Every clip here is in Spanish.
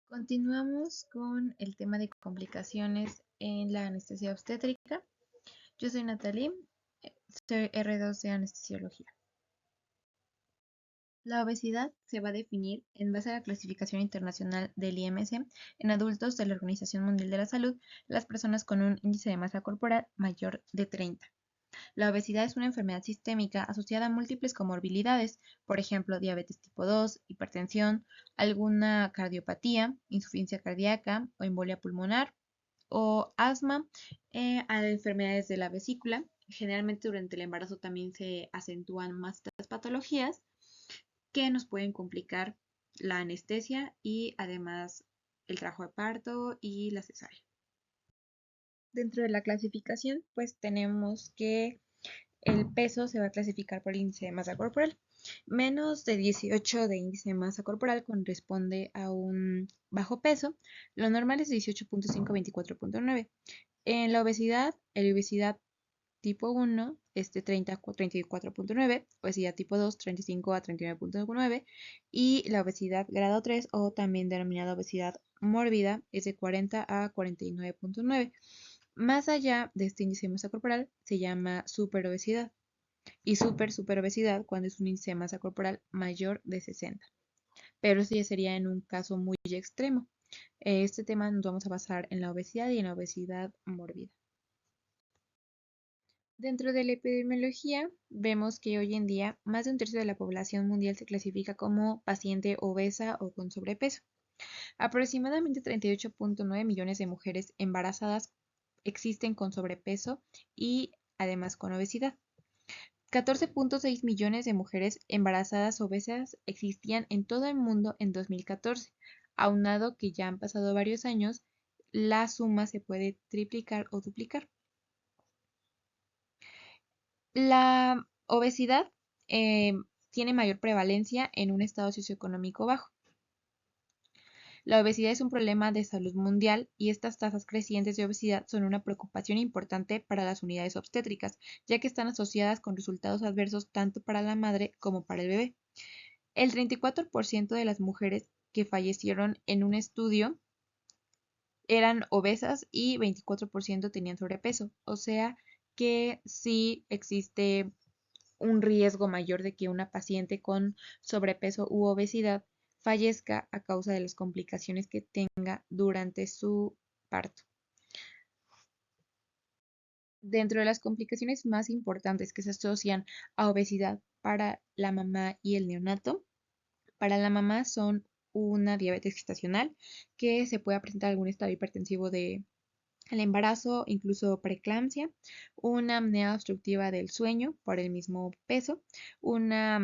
Continuamos con el tema de complicaciones en la anestesia obstétrica. Yo soy Natalie, soy R2 de anestesiología. La obesidad se va a definir en base a la clasificación internacional del IMC en adultos de la Organización Mundial de la Salud, las personas con un índice de masa corporal mayor de 30. La obesidad es una enfermedad sistémica asociada a múltiples comorbilidades, por ejemplo, diabetes tipo 2, hipertensión, alguna cardiopatía, insuficiencia cardíaca o embolia pulmonar o asma, a enfermedades de la vesícula. Generalmente durante el embarazo también se acentúan más estas patologías que nos pueden complicar la anestesia y además el trabajo de parto y la cesárea. Dentro de la clasificación, pues tenemos que el peso se va a clasificar por el índice de masa corporal. Menos de 18 de índice de masa corporal corresponde a un bajo peso. Lo normal es 18.5 a 24.9. En la obesidad, la obesidad tipo 1 es de 30 a 34.9, obesidad tipo 2 35 a 39.9 y la obesidad grado 3 o también denominada obesidad mórbida es de 40 a 49.9. Más allá de este índice de masa corporal se llama superobesidad y superobesidad cuando es un índice de masa corporal mayor de 60. Pero eso ya sería en un caso muy extremo. Este tema nos vamos a basar en la obesidad y en la obesidad mórbida. Dentro de la epidemiología, vemos que hoy en día más de un tercio de la población mundial se clasifica como paciente obesa o con sobrepeso. Aproximadamente 38.9 millones de mujeres embarazadas existen con sobrepeso y además con obesidad. 14.6 millones de mujeres embarazadas obesas existían en todo el mundo en 2014. Aunado que ya han pasado varios años, la suma se puede triplicar o duplicar. La obesidad tiene mayor prevalencia en un estado socioeconómico bajo. La obesidad es un problema de salud mundial y estas tasas crecientes de obesidad son una preocupación importante para las unidades obstétricas, ya que están asociadas con resultados adversos tanto para la madre como para el bebé. El 34% de las mujeres que fallecieron en un estudio eran obesas y 24% tenían sobrepeso, o sea que sí existe un riesgo mayor de que una paciente con sobrepeso u obesidad fallezca a causa de las complicaciones que tenga durante su parto. Dentro de las complicaciones más importantes que se asocian a obesidad para la mamá y el neonato, para la mamá son una diabetes gestacional, que se puede presentar algún estado hipertensivo del embarazo, incluso preeclampsia, una apnea obstructiva del sueño por el mismo peso, una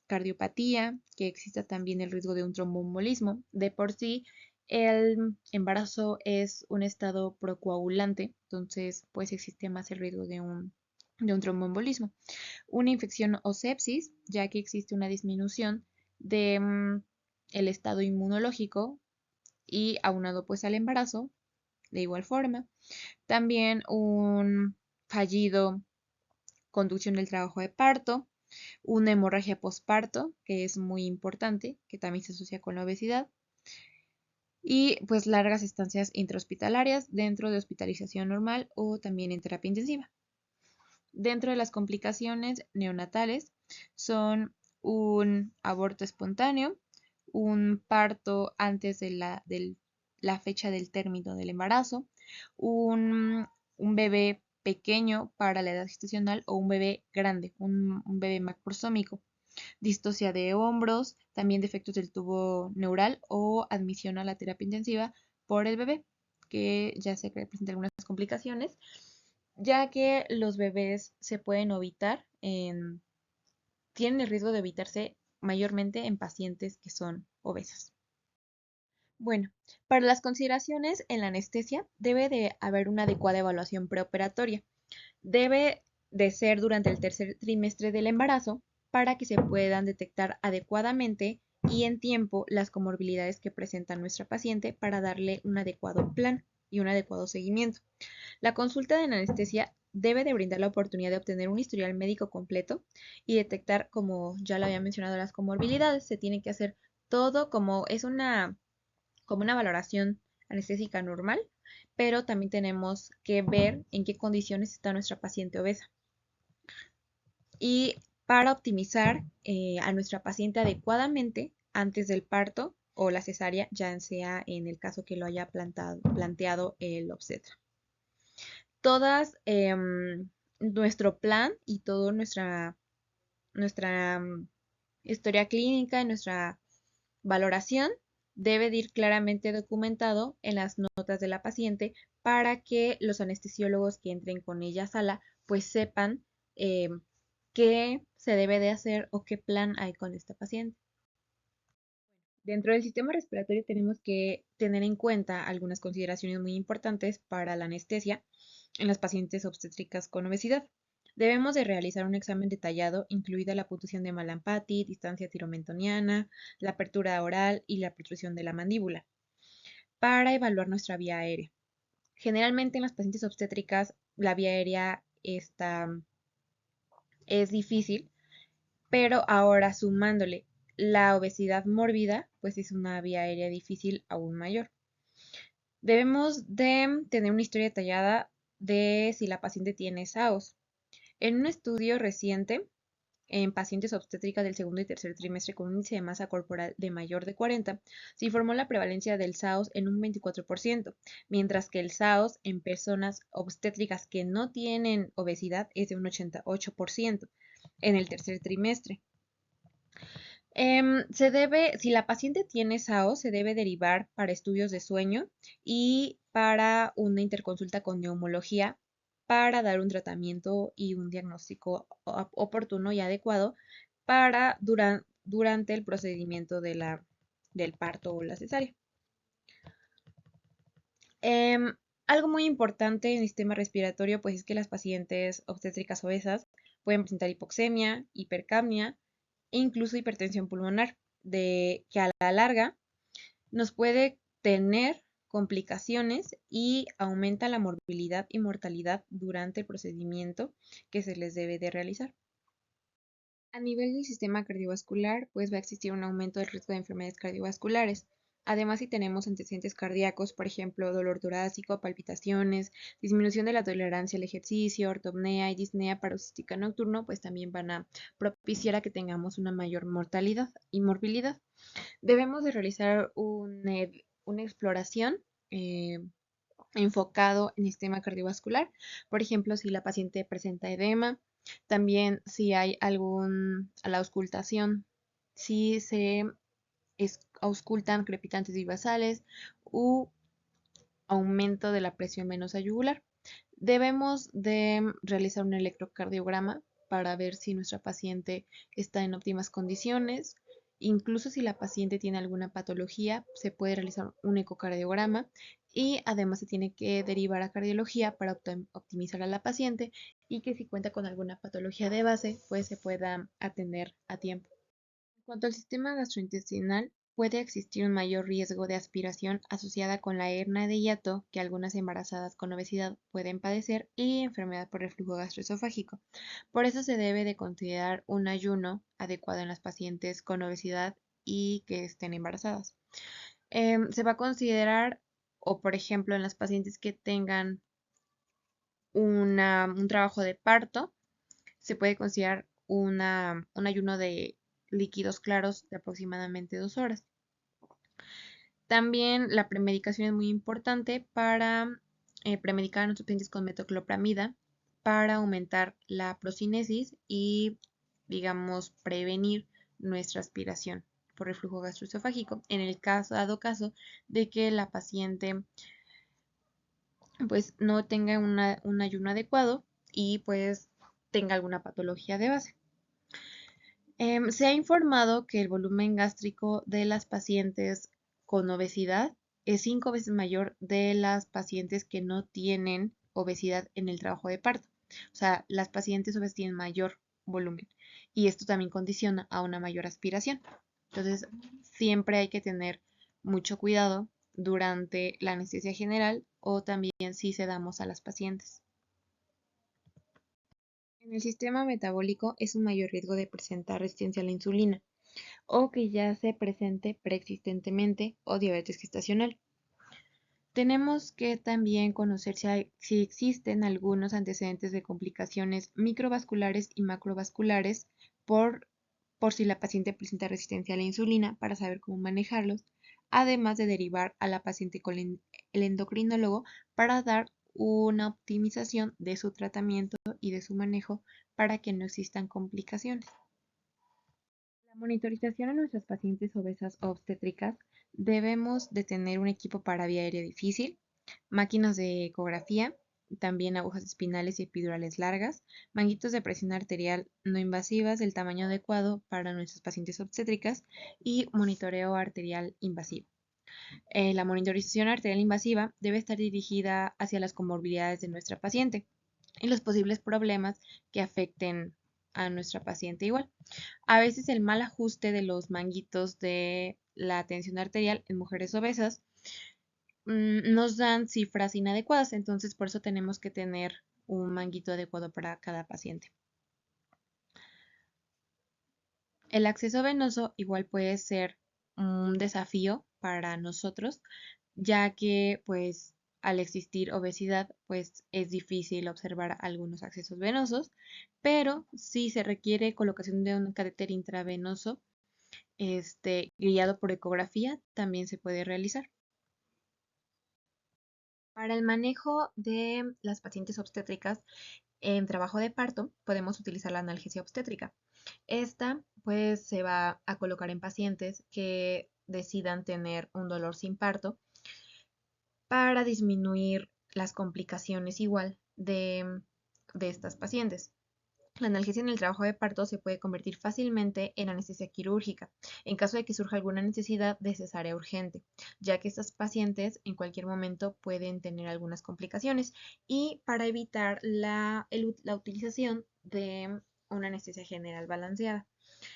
cardiopatía, que exista también el riesgo de un tromboembolismo. De por sí, el embarazo es un estado procoagulante, entonces pues existe más el riesgo de un tromboembolismo. Una infección o sepsis, ya que existe una disminución de el estado inmunológico y aunado pues al embarazo, de igual forma. También un fallido conducción del trabajo de parto, una hemorragia posparto, que es muy importante, que también se asocia con la obesidad, y pues largas estancias intrahospitalarias dentro de hospitalización normal o también en terapia intensiva. Dentro de las complicaciones neonatales son un aborto espontáneo, un parto antes de la fecha del término del embarazo, un bebé pequeño para la edad gestacional o un bebé grande, un bebé macrosómico, distocia de hombros, también defectos del tubo neural o admisión a la terapia intensiva por el bebé, que ya se presentan algunas complicaciones, ya que los bebés se pueden evitar, tienen el riesgo de evitarse mayormente en pacientes que son obesas. Bueno, para las consideraciones en la anestesia debe de haber una adecuada evaluación preoperatoria. Debe de ser durante el tercer trimestre del embarazo para que se puedan detectar adecuadamente y en tiempo las comorbilidades que presenta nuestra paciente para darle un adecuado plan y un adecuado seguimiento. La consulta de anestesia debe de brindar la oportunidad de obtener un historial médico completo y detectar, como ya lo había mencionado, las comorbilidades. Se tiene que hacer todo como es una como una valoración anestésica normal, pero también tenemos que ver en qué condiciones está nuestra paciente obesa. Y para optimizar a nuestra paciente adecuadamente antes del parto o la cesárea, ya sea en el caso que lo haya planteado el obstetra. Todas nuestro plan y toda nuestra historia clínica y nuestra valoración debe de ir claramente documentado en las notas de la paciente para que los anestesiólogos que entren con ella a sala pues sepan qué se debe de hacer o qué plan hay con esta paciente. Dentro del sistema respiratorio tenemos que tener en cuenta algunas consideraciones muy importantes para la anestesia en las pacientes obstétricas con obesidad. Debemos de realizar un examen detallado, incluida la puntuación de Mallampati, distancia tiromentoniana, la apertura oral y la protrusión de la mandíbula, para evaluar nuestra vía aérea. Generalmente en las pacientes obstétricas la vía aérea es difícil, pero ahora sumándole la obesidad mórbida, pues es una vía aérea difícil aún mayor. Debemos de tener una historia detallada de si la paciente tiene SAOS. En un estudio reciente, en pacientes obstétricas del segundo y tercer trimestre con un índice de masa corporal de mayor de 40, se informó la prevalencia del SAOS en un 24%, mientras que el SAOS en personas obstétricas que no tienen obesidad es de un 88% en el tercer trimestre. Si la paciente tiene SAO, se debe derivar para estudios de sueño y para una interconsulta con neumología para dar un tratamiento y un diagnóstico oportuno y adecuado para durante el procedimiento del parto o la cesárea. Algo muy importante en el sistema respiratorio pues es que las pacientes obstétricas obesas pueden presentar hipoxemia, hipercapnia e incluso hipertensión pulmonar, que a la larga nos puede tener complicaciones y aumenta la morbilidad y mortalidad durante el procedimiento que se les debe de realizar. A nivel del sistema cardiovascular, pues va a existir un aumento del riesgo de enfermedades cardiovasculares. Además, si tenemos antecedentes cardíacos, por ejemplo, dolor torácico, palpitaciones, disminución de la tolerancia al ejercicio, ortopnea y disnea paroxística nocturno, pues también van a propiciar a que tengamos una mayor mortalidad y morbilidad. Debemos de realizar una exploración eh, enfocado en el sistema cardiovascular. Por ejemplo, si la paciente presenta edema, también si hay a la auscultación, si se auscultan crepitantes bivasales u aumento de la presión venosa yugular. Debemos de realizar un electrocardiograma para ver si nuestra paciente está en óptimas condiciones. Incluso si la paciente tiene alguna patología, se puede realizar un ecocardiograma y además se tiene que derivar a cardiología para optimizar a la paciente y que si cuenta con alguna patología de base, pues se pueda atender a tiempo. En cuanto al sistema gastrointestinal, puede existir un mayor riesgo de aspiración asociada con la hernia de hiato que algunas embarazadas con obesidad pueden padecer y enfermedad por reflujo gastroesofágico. Por eso se debe de considerar un ayuno adecuado en las pacientes con obesidad y que estén embarazadas. Se va a considerar, o por ejemplo, en las pacientes que tengan un trabajo de parto, se puede considerar un ayuno de líquidos claros de aproximadamente 2 horas. También la premedicación es muy importante para premedicar a nuestros pacientes con metoclopramida para aumentar la procinesis y, digamos, prevenir nuestra aspiración por reflujo gastroesofágico en el dado caso de que la paciente pues no tenga un ayuno adecuado y pues tenga alguna patología de base. Se ha informado que el volumen gástrico de las pacientes con obesidad es 5 veces mayor de las pacientes que no tienen obesidad en el trabajo de parto. O sea, las pacientes obesas tienen mayor volumen y esto también condiciona a una mayor aspiración. Entonces, siempre hay que tener mucho cuidado durante la anestesia general o también si sedamos a las pacientes. En el sistema metabólico es un mayor riesgo de presentar resistencia a la insulina. o que ya se presente preexistentemente o diabetes gestacional. Tenemos que también conocer si existen algunos antecedentes de complicaciones microvasculares y macrovasculares por, por si la paciente presenta resistencia a la insulina para saber cómo manejarlos, además de derivar a la paciente con el endocrinólogo para dar una optimización de su tratamiento y de su manejo para que no existan complicaciones. La monitorización a nuestras pacientes obesas obstétricas debemos de tener un equipo para vía aérea difícil, máquinas de ecografía, también agujas espinales y epidurales largas, manguitos de presión arterial no invasivas del tamaño adecuado para nuestras pacientes obstétricas y monitoreo arterial invasivo. La monitorización arterial invasiva debe estar dirigida hacia las comorbilidades de nuestra paciente y los posibles problemas que afecten a nuestra paciente igual. A veces el mal ajuste de los manguitos de la tensión arterial en mujeres obesas nos dan cifras inadecuadas, entonces por eso tenemos que tener un manguito adecuado para cada paciente. El acceso venoso igual puede ser un desafío para nosotros, ya que pues al existir obesidad pues es difícil observar algunos accesos venosos, pero si se requiere colocación de un catéter intravenoso guiado por ecografía, también se puede realizar. Para el manejo de las pacientes obstétricas en trabajo de parto, podemos utilizar la analgesia obstétrica. Esta, pues, se va a colocar en pacientes que decidan tener un dolor sin parto para disminuir las complicaciones igual de estas pacientes. La analgesia en el trabajo de parto se puede convertir fácilmente en anestesia quirúrgica en caso de que surja alguna necesidad de cesárea urgente, ya que estas pacientes en cualquier momento pueden tener algunas complicaciones y para evitar la utilización de una anestesia general balanceada,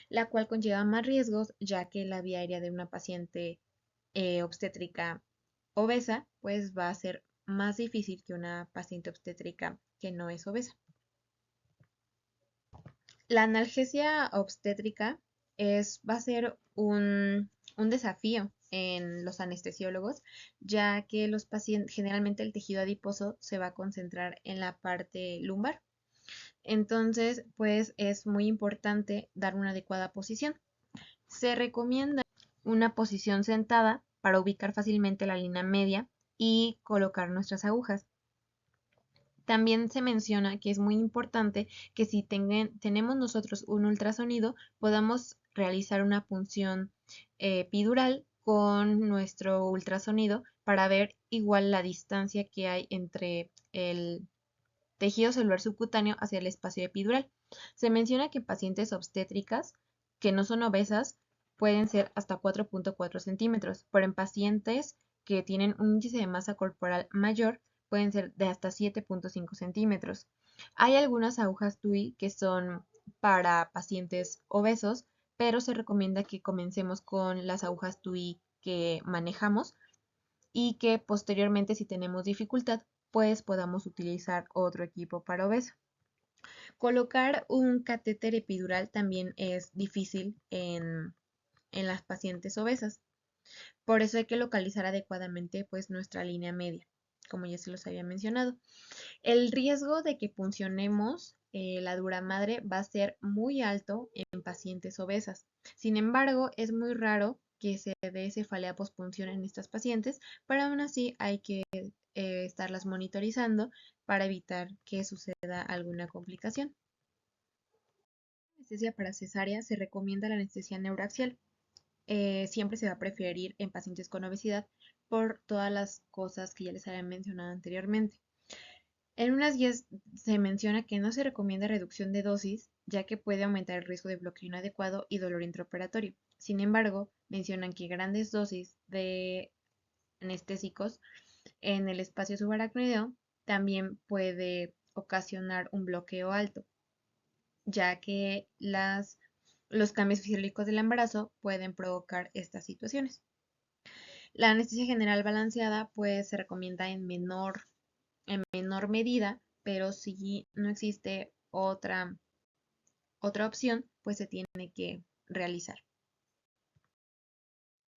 la cual conlleva más riesgos ya que la vía aérea de una paciente obstétrica obesa pues va a ser más difícil que una paciente obstétrica que no es obesa. La analgesia obstétrica va a ser un desafío en los anestesiólogos, ya que los pacientes, generalmente el tejido adiposo se va a concentrar en la parte lumbar. Entonces, pues es muy importante dar una adecuada posición. Se recomienda una posición sentada para ubicar fácilmente la línea media y colocar nuestras agujas. También se menciona que es muy importante que si tenemos nosotros un ultrasonido, podamos realizar una punción epidural con nuestro ultrasonido para ver igual la distancia que hay entre el tejido celular subcutáneo hacia el espacio epidural. Se menciona que en pacientes obstétricas que no son obesas pueden ser hasta 4.4 centímetros, pero en pacientes que tienen un índice de masa corporal mayor pueden ser de hasta 7.5 centímetros. Hay algunas agujas TUI que son para pacientes obesos, pero se recomienda que comencemos con las agujas TUI que manejamos y que posteriormente, si tenemos dificultad, pues podamos utilizar otro equipo para obeso. Colocar un catéter epidural también es difícil en las pacientes obesas. Por eso hay que localizar adecuadamente pues nuestra línea media, como ya se los había mencionado. El riesgo de que puncionemos la dura madre va a ser muy alto en pacientes obesas. Sin embargo, es muy raro que se dé cefalea pospunción en estas pacientes, pero aún así hay que estarlas monitorizando para evitar que suceda alguna complicación. Anestesia para cesárea se recomienda la anestesia neuraxial. Siempre se va a preferir en pacientes con obesidad por todas las cosas que ya les había mencionado anteriormente. En unas guías se menciona que no se recomienda reducción de dosis, ya que puede aumentar el riesgo de bloqueo inadecuado y dolor intraoperatorio. Sin embargo, mencionan que grandes dosis de anestésicos en el espacio subaracnoideo también puede ocasionar un bloqueo alto, ya que los cambios fisiológicos del embarazo pueden provocar estas situaciones. La anestesia general balanceada pues se recomienda en menor medida, pero si no existe otra opción, pues se tiene que realizar.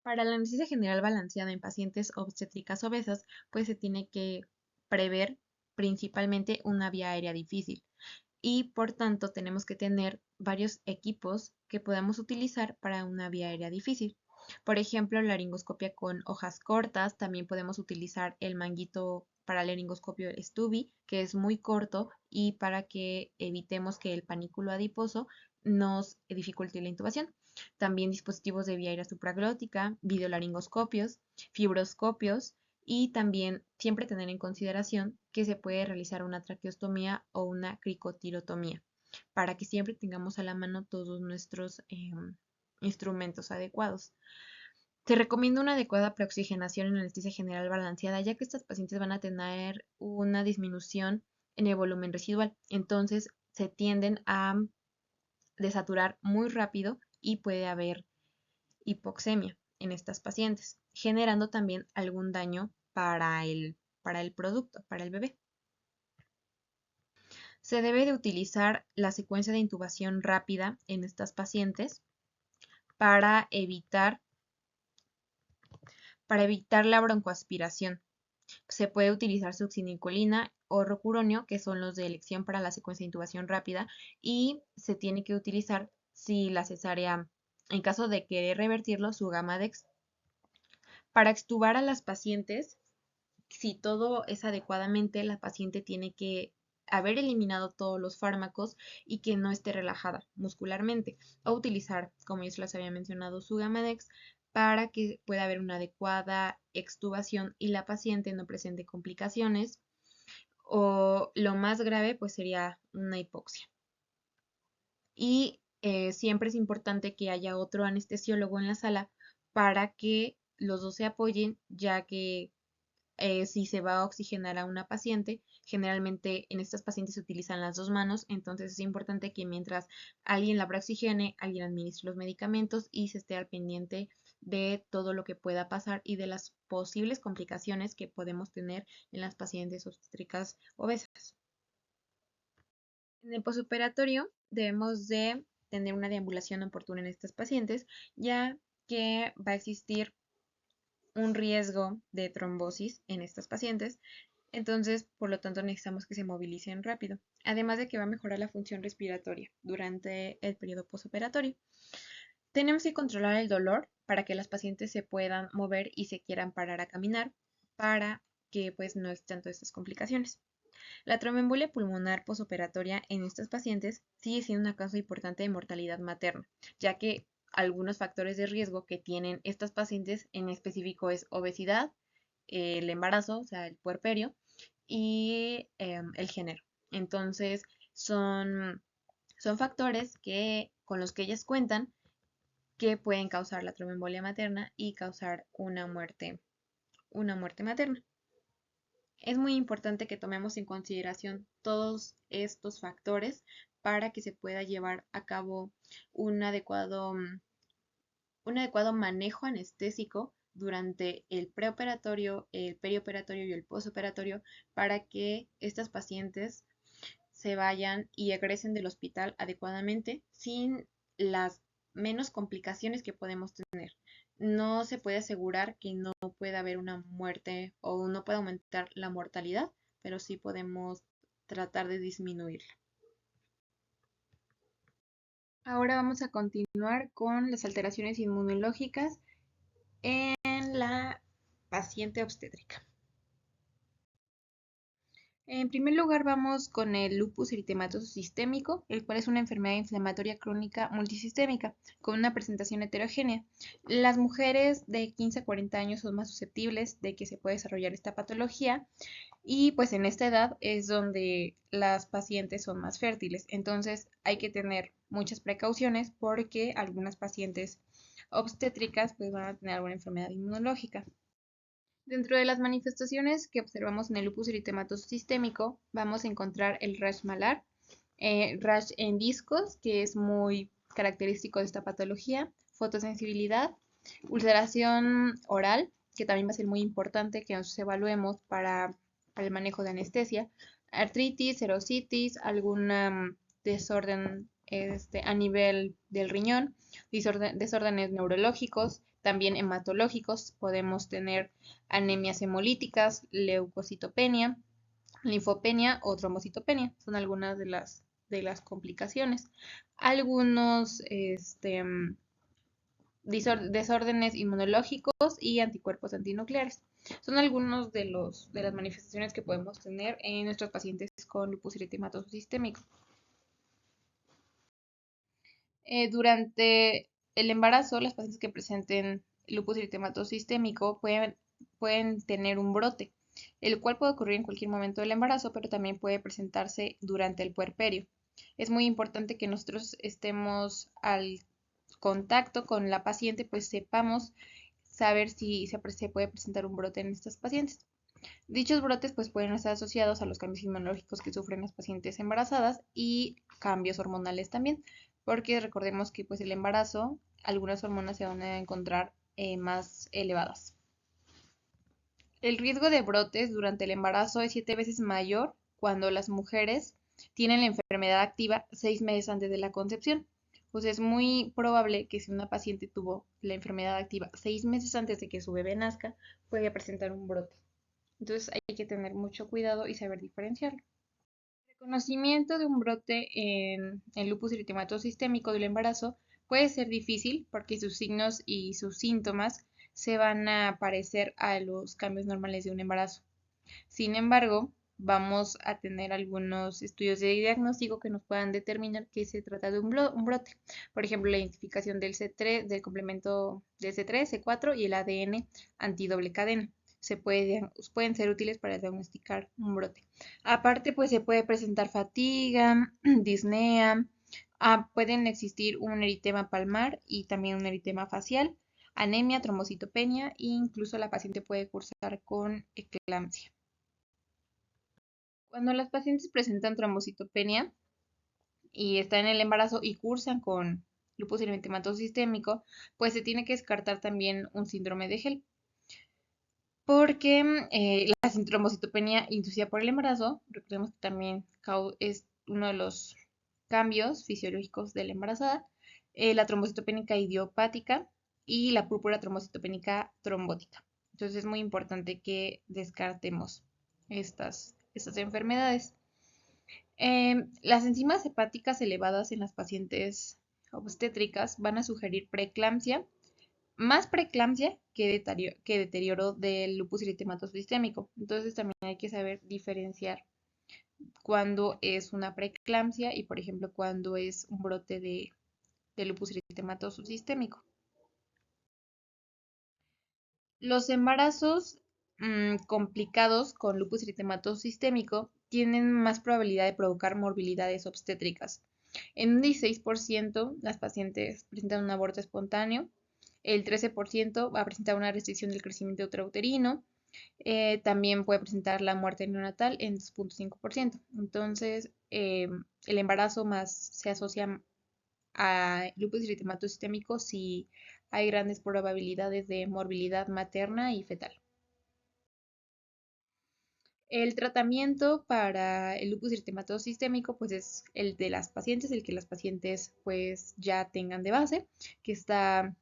Para la anestesia general balanceada en pacientes obstétricas obesas, pues se tiene que prever principalmente una vía aérea difícil y por tanto tenemos que tener varios equipos que podamos utilizar para una vía aérea difícil. Por ejemplo, laringoscopia con hojas cortas, también podemos utilizar el manguito para laringoscopio Stubby, que es muy corto y para que evitemos que el panículo adiposo nos dificulte la intubación. También dispositivos de vía aérea supraglótica, videolaringoscopios, fibroscopios y también siempre tener en consideración que se puede realizar una traqueostomía o una cricotirotomía para que siempre tengamos a la mano todos nuestros instrumentos adecuados. Se recomienda una adecuada preoxigenación en anestesia general balanceada, ya que estas pacientes van a tener una disminución en el volumen residual. Entonces se tienden a desaturar muy rápido y puede haber hipoxemia en estas pacientes, generando también algún daño para el producto, para el bebé. Se debe de utilizar la secuencia de intubación rápida en estas pacientes para evitar, la broncoaspiración. Se puede utilizar succinilcolina o rocuronio, que son los de elección para la secuencia de intubación rápida, y se tiene que utilizar si la cesárea, en caso de querer revertirlo, su Gamadex. Para extubar a las pacientes, si todo es adecuadamente, la paciente tiene que haber eliminado todos los fármacos y que no esté relajada muscularmente, o utilizar, como yo se las había mencionado, su Gamadex para que pueda haber una adecuada extubación y la paciente no presente complicaciones, o lo más grave pues sería una hipoxia. Y siempre es importante que haya otro anestesiólogo en la sala para que los dos se apoyen, ya que si se va a oxigenar a una paciente, generalmente en estas pacientes se utilizan las dos manos, entonces es importante que mientras alguien la oxigene, alguien administre los medicamentos y se esté al pendiente de todo lo que pueda pasar y de las posibles complicaciones que podemos tener en las pacientes obstétricas obesas. En el posoperatorio debemos de tener una deambulación oportuna en estas pacientes, ya que va a existir un riesgo de trombosis en estas pacientes, entonces por lo tanto necesitamos que se movilicen rápido, además de que va a mejorar la función respiratoria durante el periodo posoperatorio. Tenemos que controlar el dolor para que las pacientes se puedan mover y se quieran parar a caminar para que pues no estén todas estas complicaciones. La tromboembolia pulmonar posoperatoria en estos pacientes sigue siendo una causa importante de mortalidad materna, ya que algunos factores de riesgo que tienen estas pacientes en específico es obesidad, el embarazo, o sea, el puerperio, y el género. Entonces, son factores con los que ellas cuentan que pueden causar la tromboembolia materna y causar una muerte materna. Es muy importante que tomemos en consideración todos estos factores para que se pueda llevar a cabo un adecuado, un adecuado manejo anestésico durante el preoperatorio, el perioperatorio y el posoperatorio para que estas pacientes se vayan y egresen del hospital adecuadamente sin las menos complicaciones que podemos tener. No se puede asegurar que no pueda haber una muerte o no pueda aumentar la mortalidad, pero sí podemos tratar de disminuirla. Ahora vamos a continuar con las alteraciones inmunológicas en la paciente obstétrica. En primer lugar vamos con el lupus eritematoso sistémico, el cual es una enfermedad inflamatoria crónica multisistémica con una presentación heterogénea. Las mujeres de 15 a 40 años son más susceptibles de que se pueda desarrollar esta patología y pues en esta edad es donde las pacientes son más fértiles. Entonces hay que tener muchas precauciones porque algunas pacientes obstétricas pues van a tener alguna enfermedad inmunológica. Dentro de las manifestaciones que observamos en el lupus eritematoso sistémico, vamos a encontrar el rash malar, rash en discos, que es muy característico de esta patología, fotosensibilidad, ulceración oral, que también va a ser muy importante que nos evaluemos para el manejo de anestesia, artritis, serositis, algún desorden a nivel del riñón, desórdenes neurológicos, también hematológicos. Podemos tener anemias hemolíticas, leucocitopenia, linfopenia o trombocitopenia. Son algunas de las complicaciones. Algunos desórdenes inmunológicos y anticuerpos antinucleares. Son algunos de las manifestaciones que podemos tener en nuestros pacientes con lupus eritematoso sistémico. Durante el embarazo, las pacientes que presenten lupus eritematoso sistémico pueden tener un brote, el cual puede ocurrir en cualquier momento del embarazo, pero también puede presentarse durante el puerperio. Es muy importante que nosotros estemos al contacto con la paciente, pues sepamos saber si se puede presentar un brote en estas pacientes. Dichos brotes pues pueden estar asociados a los cambios inmunológicos que sufren las pacientes embarazadas y cambios hormonales también, porque recordemos que pues el embarazo, algunas hormonas se van a encontrar más elevadas. El riesgo de brotes durante el embarazo es 7 veces mayor cuando las mujeres tienen la enfermedad activa 6 meses antes de la concepción. Pues es muy probable que si una paciente tuvo la enfermedad activa 6 meses antes de que su bebé nazca, puede presentar un brote. Entonces hay que tener mucho cuidado y saber diferenciarlo. El reconocimiento de un brote en lupus eritematoso sistémico del embarazo puede ser difícil porque sus signos y sus síntomas se van a parecer a los cambios normales de un embarazo. Sin embargo, vamos a tener algunos estudios de diagnóstico que nos puedan determinar que se trata de un brote. Por ejemplo, la identificación del C3, del complemento del C3, C4 y el ADN antidoble cadena. Pueden ser útiles para diagnosticar un brote. Aparte, pues se puede presentar fatiga, disnea, pueden existir un eritema palmar y también un eritema facial, anemia, trombocitopenia e incluso la paciente puede cursar con eclampsia. Cuando las pacientes presentan trombocitopenia y están en el embarazo y cursan con lupus eritematoso sistémico, pues se tiene que descartar también un síndrome de HELP, porque la trombocitopenia inducida por el embarazo, recordemos que también es uno de los cambios fisiológicos de la embarazada, la trombocitopénica idiopática y la púrpura trombocitopénica trombótica. Entonces es muy importante que descartemos estas enfermedades. Las enzimas hepáticas elevadas en las pacientes obstétricas van a sugerir preeclampsia, más preeclampsia que deterioro del lupus eritematoso sistémico. Entonces también hay que saber diferenciar cuándo es una preeclampsia y, por ejemplo, cuándo es un brote de lupus eritematoso sistémico. Los embarazos complicados con lupus eritematoso sistémico tienen más probabilidad de provocar morbilidades obstétricas. En un 16% las pacientes presentan un aborto espontáneo, el 13% va a presentar una restricción del crecimiento uterino, también puede presentar la muerte neonatal en 2.5%. Entonces, el embarazo más se asocia a lupus eritematoso sistémico si hay grandes probabilidades de morbilidad materna y fetal. El tratamiento para el lupus eritematoso sistémico pues es el de las pacientes, el que las pacientes pues ya tengan de base, que está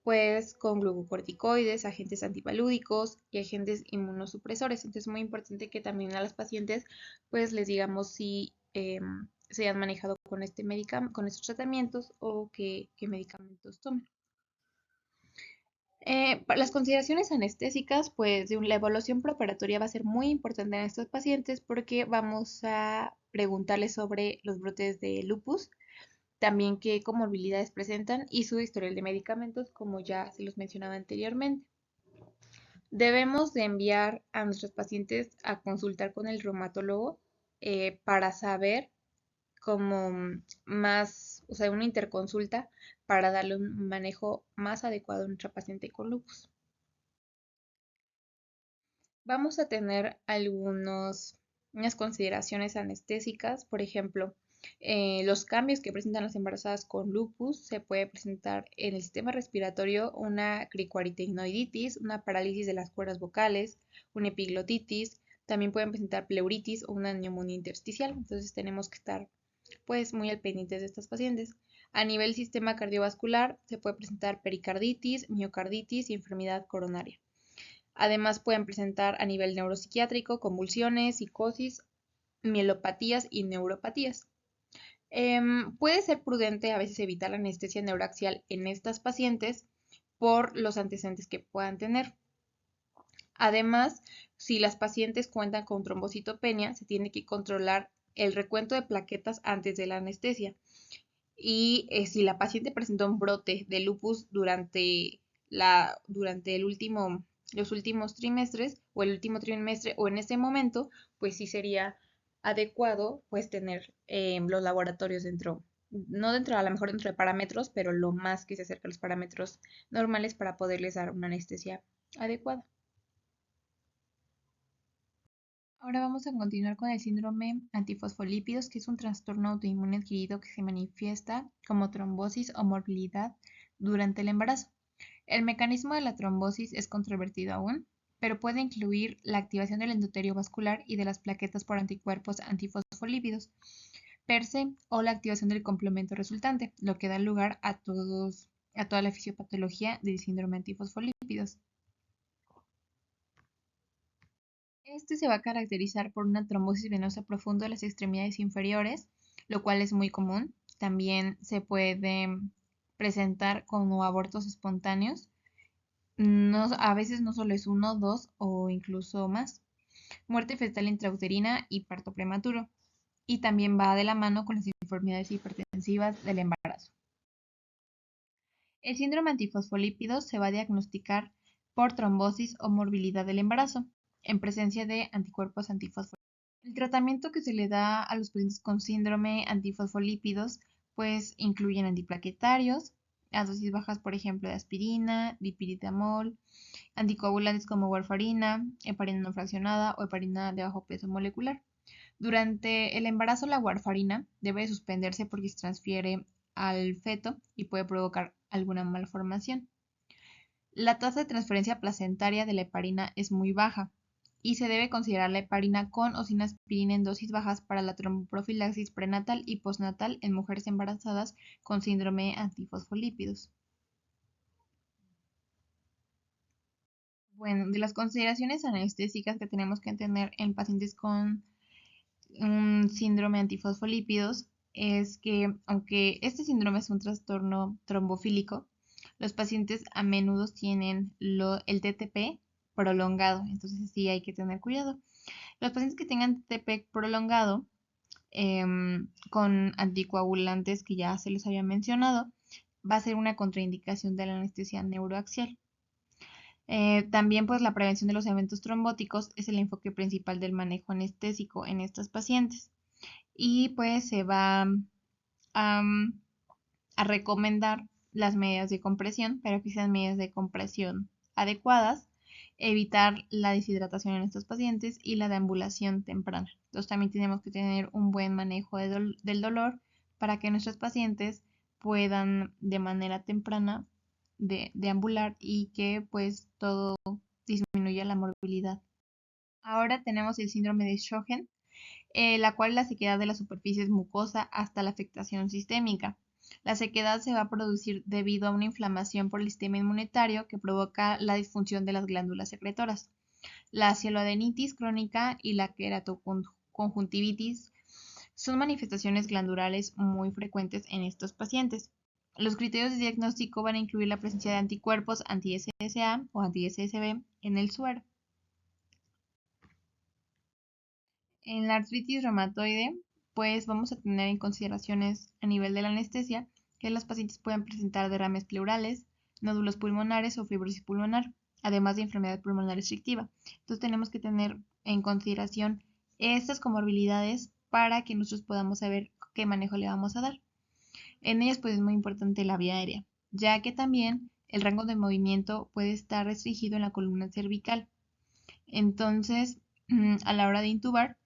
pues con glucocorticoides, agentes antipalúdicos y agentes inmunosupresores. Entonces es muy importante que también a las pacientes pues les digamos si se han manejado con con estos tratamientos o qué medicamentos toman. Para las consideraciones anestésicas, pues la evaluación preoperatoria va a ser muy importante en estos pacientes porque vamos a preguntarles sobre los brotes de lupus, también qué comorbilidades presentan y su historial de medicamentos, como ya se los mencionaba anteriormente. Debemos de enviar a nuestros pacientes a consultar con el reumatólogo para saber como más, o sea, una interconsulta para darle un manejo más adecuado a nuestra paciente con lupus. Vamos a tener unas consideraciones anestésicas, por ejemplo, los cambios que presentan las embarazadas con lupus se puede presentar en el sistema respiratorio una cricoaritenoiditis, una parálisis de las cuerdas vocales, una epiglotitis, también pueden presentar pleuritis o una neumonía intersticial, entonces tenemos que estar pues muy al pendiente de estas pacientes. A nivel sistema cardiovascular, se puede presentar pericarditis, miocarditis y enfermedad coronaria. Además, pueden presentar a nivel neuropsiquiátrico convulsiones, psicosis, mielopatías y neuropatías. Puede ser prudente a veces evitar la anestesia neuraxial en estas pacientes por los antecedentes que puedan tener. Además, si las pacientes cuentan con trombocitopenia, se tiene que controlar el recuento de plaquetas antes de la anestesia. Y si la paciente presentó un brote de lupus durante los últimos trimestres o el último trimestre o en ese momento, pues sí sería adecuado pues tener los laboratorios dentro, no dentro, a lo mejor dentro de parámetros, pero lo más que se acerca a los parámetros normales para poderles dar una anestesia adecuada. Ahora vamos a continuar con el síndrome antifosfolípidos, que es un trastorno autoinmune adquirido que se manifiesta como trombosis o morbilidad durante el embarazo. El mecanismo de la trombosis es controvertido aún, pero puede incluir la activación del endotelio vascular y de las plaquetas por anticuerpos antifosfolípidos per se o la activación del complemento resultante, lo que da lugar a toda la fisiopatología del síndrome antifosfolípidos. Este se va a caracterizar por una trombosis venosa profunda de las extremidades inferiores, lo cual es muy común. También se puede presentar como abortos espontáneos. No, a veces no solo es uno, dos o incluso más. Muerte fetal intrauterina y parto prematuro. Y también va de la mano con las enfermedades hipertensivas del embarazo. El síndrome antifosfolípidos se va a diagnosticar por trombosis o morbilidad del embarazo, en presencia de anticuerpos antifosfolípidos. El tratamiento que se le da a los pacientes con síndrome antifosfolípidos pues incluyen antiplaquetarios, a dosis bajas, por ejemplo, de aspirina, dipiritamol, anticoagulantes como warfarina, heparina no fraccionada o heparina de bajo peso molecular. Durante el embarazo, la warfarina debe suspenderse porque se transfiere al feto y puede provocar alguna malformación. La tasa de transferencia placentaria de la heparina es muy baja y se debe considerar la heparina con o sin aspirina en dosis bajas para la tromboprofilaxis prenatal y postnatal en mujeres embarazadas con síndrome antifosfolípidos. Bueno, de las consideraciones anestésicas que tenemos que tener en pacientes con un síndrome antifosfolípidos es que, aunque este síndrome es un trastorno trombofílico, los pacientes a menudo tienen el TTP prolongado, entonces sí hay que tener cuidado. Los pacientes que tengan TTP prolongado con anticoagulantes que ya se les había mencionado, va a ser una contraindicación de la anestesia neuroaxial. También pues la prevención de los eventos trombóticos es el enfoque principal del manejo anestésico en estas pacientes y pues se va a recomendar las medidas de compresión, pero que sean medidas de compresión adecuadas, evitar la deshidratación en estos pacientes y la deambulación temprana. Entonces también tenemos que tener un buen manejo del dolor para que nuestros pacientes puedan de manera temprana deambular y que pues todo disminuya la morbilidad. Ahora tenemos el síndrome de Sjögren, la cual es la sequedad de las superficies mucosa hasta la afectación sistémica. La sequedad se va a producir debido a una inflamación por el sistema inmunitario que provoca la disfunción de las glándulas secretoras. La cialoadenitis crónica y la queratoconjuntivitis son manifestaciones glandulares muy frecuentes en estos pacientes. Los criterios de diagnóstico van a incluir la presencia de anticuerpos anti-SSA o anti-SSB en el suero. En la artritis reumatoide, pues vamos a tener en consideraciones a nivel de la anestesia que los pacientes pueden presentar derrames pleurales, nódulos pulmonares o fibrosis pulmonar, además de enfermedad pulmonar restrictiva. Entonces tenemos que tener en consideración estas comorbilidades para que nosotros podamos saber qué manejo le vamos a dar. En ellas pues es muy importante la vía aérea, ya que también el rango de movimiento puede estar restringido en la columna cervical. Entonces, a la hora de intubar,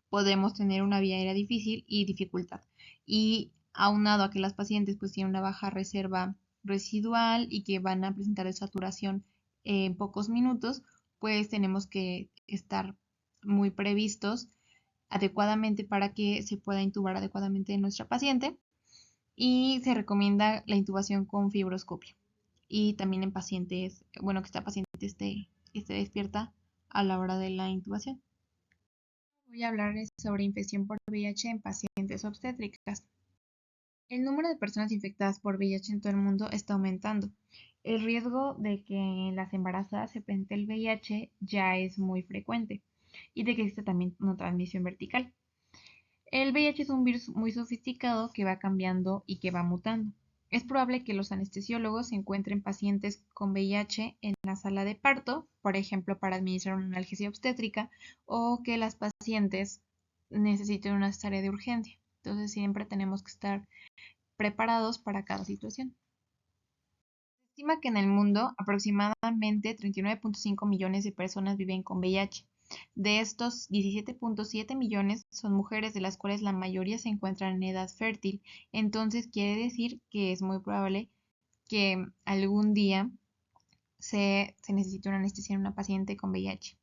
podemos tener una vía aérea difícil y dificultad. Y aunado a que las pacientes pues tienen una baja reserva residual y que van a presentar saturación en pocos minutos, pues tenemos que estar muy previstos adecuadamente para que se pueda intubar adecuadamente nuestra paciente y se recomienda la intubación con fibroscopio. Y también en pacientes, bueno, que esta paciente esté despierta a la hora de la intubación. Voy a hablarles sobre infección por VIH en pacientes obstétricas. El número de personas infectadas por VIH en todo el mundo está aumentando. El riesgo de que en las embarazadas se presente el VIH ya es muy frecuente y de que existe también una transmisión vertical. El VIH es un virus muy sofisticado que va cambiando y que va mutando. Es probable que los anestesiólogos encuentren pacientes con VIH en la sala de parto, por ejemplo, para administrar una analgesia obstétrica, o que las pacientes necesiten una cesárea de urgencia. Entonces siempre tenemos que estar preparados para cada situación. Se estima que en el mundo aproximadamente 39.5 millones de personas viven con VIH. De estos, 17.7 millones son mujeres, de las cuales la mayoría se encuentran en edad fértil. Entonces quiere decir que es muy probable que algún día se necesite una anestesia en una paciente con VIH.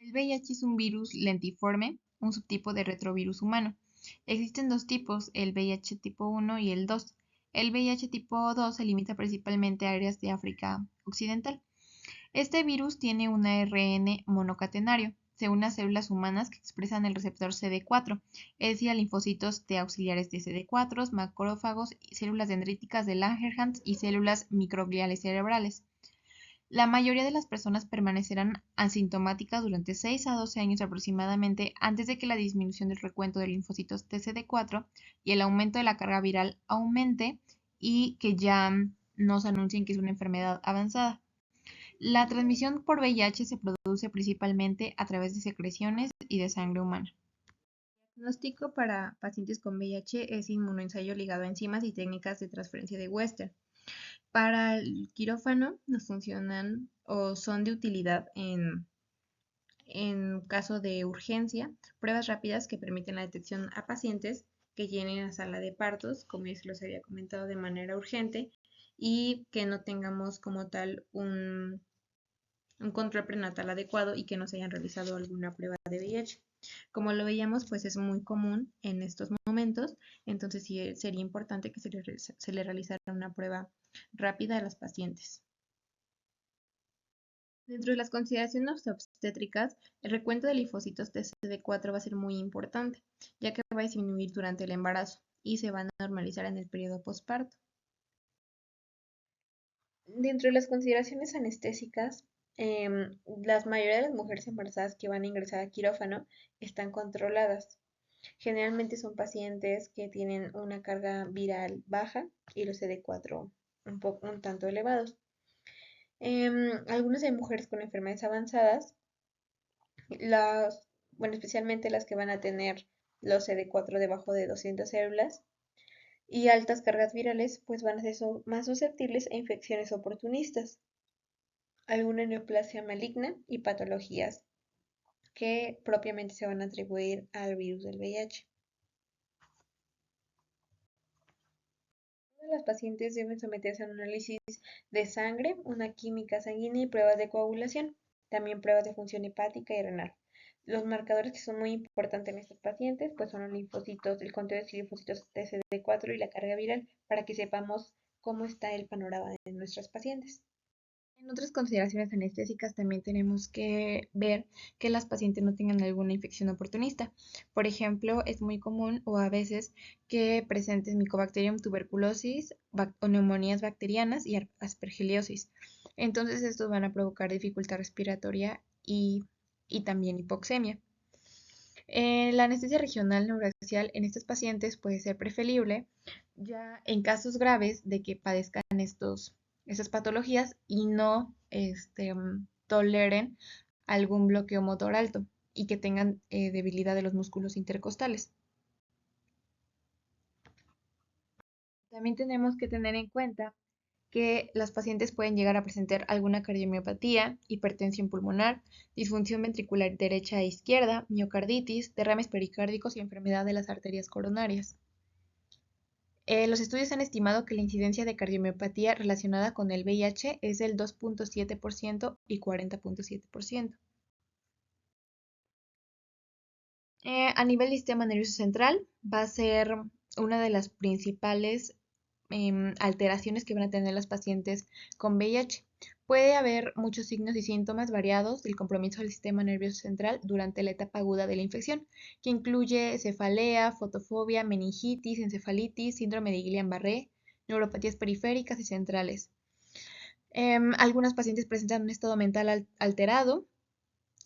El VIH es un virus lentiforme, un subtipo de retrovirus humano. Existen dos tipos, el VIH tipo 1 y el 2. El VIH tipo 2 se limita principalmente a áreas de África Occidental. Este virus tiene un ARN monocatenario. Se une a células humanas que expresan el receptor CD4, es decir, a linfocitos T auxiliares de CD4, macrófagos, células dendríticas de Langerhans y células microgliales cerebrales. La mayoría de las personas permanecerán asintomáticas durante 6 a 12 años aproximadamente antes de que la disminución del recuento de linfocitos TCD4 y el aumento de la carga viral aumente y que ya nos anuncien que es una enfermedad avanzada. La transmisión por VIH se produce principalmente a través de secreciones y de sangre humana. El diagnóstico para pacientes con VIH es inmunoensayo ligado a enzimas y técnicas de transferencia de Western. Para el quirófano nos funcionan o son de utilidad en caso de urgencia, pruebas rápidas que permiten la detección a pacientes que lleguen a sala de partos, como ya se los había comentado, de manera urgente y que no tengamos como tal un control prenatal adecuado y que no se hayan realizado alguna prueba de VIH. Como lo veíamos, pues es muy común en estos momentos, entonces sí sería importante que se le realizara una prueba rápida a las pacientes. Dentro de las consideraciones obstétricas, el recuento de linfocitos TCD4 va a ser muy importante, ya que va a disminuir durante el embarazo y se va a normalizar en el periodo postparto. Dentro de las consideraciones anestésicas, la mayoría de las mujeres embarazadas que van a ingresar a quirófano están controladas. Generalmente son pacientes que tienen una carga viral baja y los CD4 un tanto elevados. Algunas de mujeres con enfermedades avanzadas, bueno, especialmente las que van a tener los CD4 debajo de 200 células y altas cargas virales, pues van a ser más susceptibles a infecciones oportunistas, alguna neoplasia maligna y patologías que propiamente se van a atribuir al virus del VIH. Todas las pacientes deben someterse a un análisis de sangre, una química sanguínea y pruebas de coagulación, también pruebas de función hepática y renal. Los marcadores que son muy importantes en estos pacientes pues son los linfocitos, el conteo de linfocitos TCD4 y la carga viral para que sepamos cómo está el panorama de nuestros pacientes. En otras consideraciones anestésicas también tenemos que ver que las pacientes no tengan alguna infección oportunista. Por ejemplo, es muy común o a veces que presenten Mycobacterium tuberculosis o neumonías bacterianas y aspergillosis. Entonces estos van a provocar dificultad respiratoria y también hipoxemia. La anestesia regional neuroaxial en estos pacientes puede ser preferible ya en casos graves de que padezcan estas patologías y no toleren algún bloqueo motor alto y que tengan debilidad de los músculos intercostales. También tenemos que tener en cuenta que las pacientes pueden llegar a presentar alguna cardiomiopatía, hipertensión pulmonar, disfunción ventricular derecha e izquierda, miocarditis, derrames pericárdicos y enfermedad de las arterias coronarias. Los estudios han estimado que la incidencia de cardiomiopatía relacionada con el VIH es del 2.7% y 40.7%. A nivel del sistema nervioso central va a ser una de las principales alteraciones que van a tener los pacientes con VIH. Puede haber muchos signos y síntomas variados del compromiso del sistema nervioso central durante la etapa aguda de la infección, que incluye cefalea, fotofobia, meningitis, encefalitis, síndrome de Guillain-Barré, neuropatías periféricas y centrales. Algunos pacientes presentan un estado mental alterado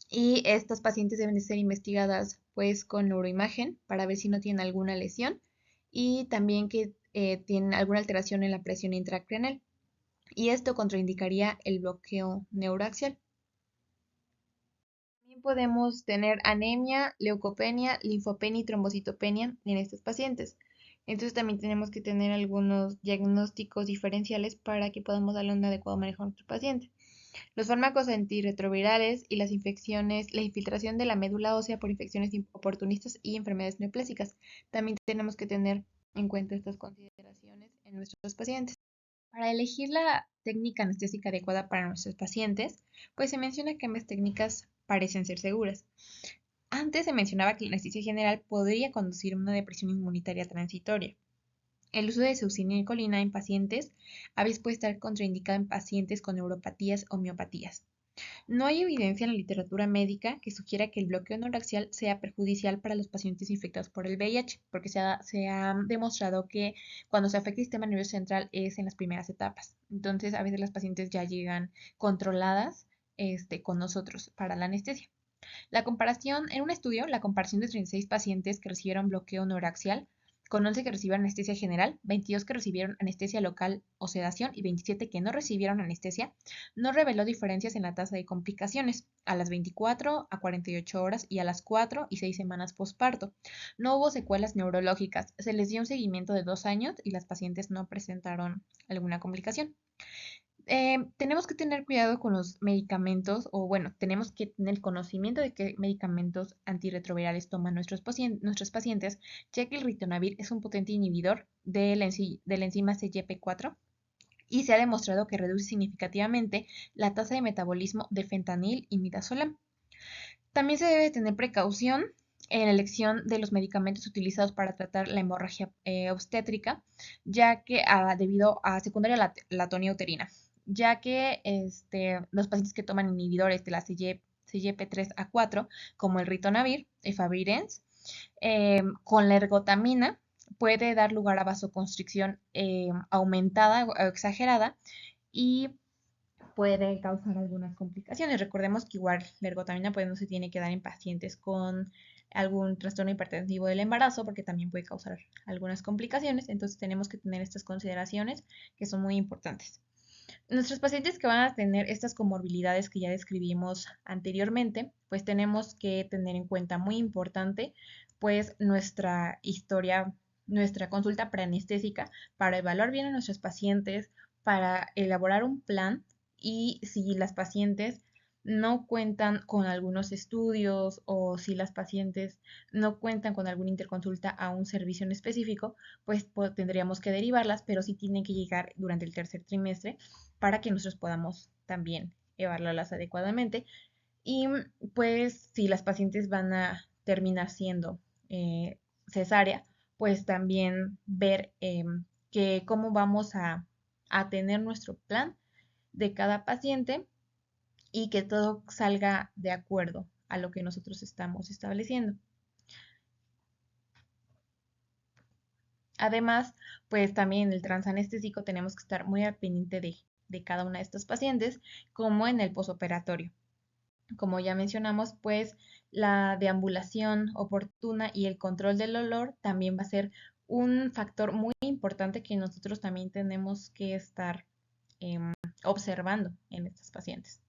y estas pacientes deben de ser investigadas pues con neuroimagen para ver si no tienen alguna lesión y también que tienen alguna alteración en la presión intracraneal. Y esto contraindicaría el bloqueo neuroaxial. También podemos tener anemia, leucopenia, linfopenia y trombocitopenia en estos pacientes. Entonces también tenemos que tener algunos diagnósticos diferenciales para que podamos darle un adecuado manejo a nuestro paciente. Los fármacos antirretrovirales y las infecciones, la infiltración de la médula ósea por infecciones oportunistas y enfermedades neoplásicas. También tenemos que tener en cuenta estas consideraciones en nuestros pacientes. Para elegir la técnica anestésica adecuada para nuestros pacientes, pues se menciona que ambas técnicas parecen ser seguras. Antes se mencionaba que la anestesia general podría conducir a una depresión inmunitaria transitoria. El uso de succinilcolina en pacientes a veces puede estar contraindicado en pacientes con neuropatías o miopatías. No hay evidencia en la literatura médica que sugiera que el bloqueo neuraxial sea perjudicial para los pacientes infectados por el VIH, porque se ha demostrado que cuando se afecta el sistema nervioso central es en las primeras etapas. Entonces, a veces las pacientes ya llegan controladas con nosotros para la anestesia. En un estudio, la comparación de 36 pacientes que recibieron bloqueo neuraxial con 11 que recibieron anestesia general, 22 que recibieron anestesia local o sedación y 27 que no recibieron anestesia, no reveló diferencias en la tasa de complicaciones a las 24 a 48 horas y a las 4 y 6 semanas posparto. No hubo secuelas neurológicas, se les dio un seguimiento de 2 años y las pacientes no presentaron alguna complicación. Tenemos que tener cuidado con los medicamentos, o bueno, tenemos que tener conocimiento de qué medicamentos antirretrovirales toman nuestros pacientes, ya que el ritonavir es un potente inhibidor de la enzima CYP4 y se ha demostrado que reduce significativamente la tasa de metabolismo de fentanil y midazolam. También se debe tener precaución en la elección de los medicamentos utilizados para tratar la hemorragia obstétrica, ya que debido a secundaria la tonía uterina, ya que los pacientes que toman inhibidores de la CYP3A4, como el ritonavir, efavirenz, con la ergotamina, puede dar lugar a vasoconstricción aumentada o exagerada y puede causar algunas complicaciones. Recordemos que igual la ergotamina pues no se tiene que dar en pacientes con algún trastorno hipertensivo del embarazo porque también puede causar algunas complicaciones. Entonces tenemos que tener estas consideraciones que son muy importantes. Nuestros pacientes que van a tener estas comorbilidades que ya describimos anteriormente, pues tenemos que tener en cuenta muy importante pues nuestra historia, nuestra consulta preanestésica para evaluar bien a nuestros pacientes, para elaborar un plan y si las pacientes no cuentan con algunos estudios o si las pacientes no cuentan con alguna interconsulta a un servicio en específico, pues tendríamos que derivarlas, pero sí tienen que llegar durante el tercer trimestre para que nosotros podamos también evaluarlas adecuadamente. Y pues si las pacientes van a terminar siendo cesárea, pues también ver que cómo vamos a tener nuestro plan de cada paciente y que todo salga de acuerdo a lo que nosotros estamos estableciendo. Además, pues también en el transanestésico tenemos que estar muy al pendiente de cada una de estas pacientes, como en el posoperatorio. Como ya mencionamos, pues la deambulación oportuna y el control del olor también va a ser un factor muy importante que nosotros también tenemos que estar observando en estas pacientes.